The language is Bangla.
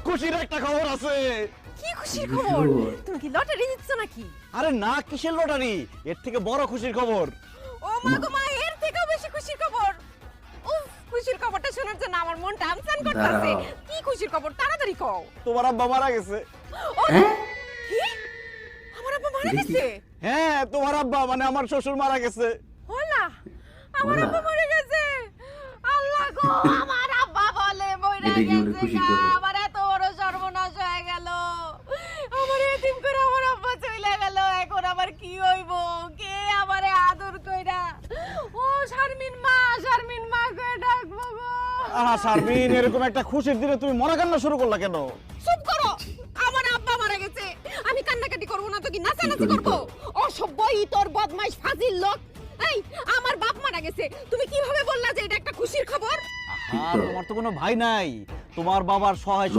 খুশির একটা খবর আছে। কি খুশির খবর? তুমি কি লটারি দিচ্ছ নাকি? আরে না, কিসের লটারি, এর থেকে বড় খুশির খবর। ও মা গো মা, এর থেকেও বেশি খুশির খবর। উফ, খুশির খবরটা শোনার জন্য আমার মনটা আনসান করতেছে। কি খুশির খবর, তাড়াতাড়ি কও। তোমার আব্বা মারা গেছে। কি? আমার আব্বা মারা গেছে? হ্যাঁ, তোমার আব্বা মানে আমার শ্বশুর মারা গেছে। হলা, আমার আব্বা মরে গেছে। আল্লাহ গো, আমার আব্বা বলে মইরা গেছে। আমার এত বড় সর্বনাশ হয়ে গেল। আমার এতিম করে আমার আব্বা চলে গেল। এখন আমার কি হইব? কে আমারে আদর কইরা? ও শারমিন মা কই ডাকবো গো। আহা শারমিন, এরকম একটা খুশির দিনে তুমি মরা কান্না শুরু করলা কেন? চুপ করো। আমার আব্বা মারা গেছে, আমি কান্নাকাটি করব না তো কি নাচানাচি করব? অসভ্য ইতর বদমাইশ ফাজিল লোক। এই, আমার বাপ মারা গেছে, তুমি কিভাবে বললা যে এটা একটা খুশির খবর? তোমার তো কোনো ভাই নাই, তোমার বাবার সহায়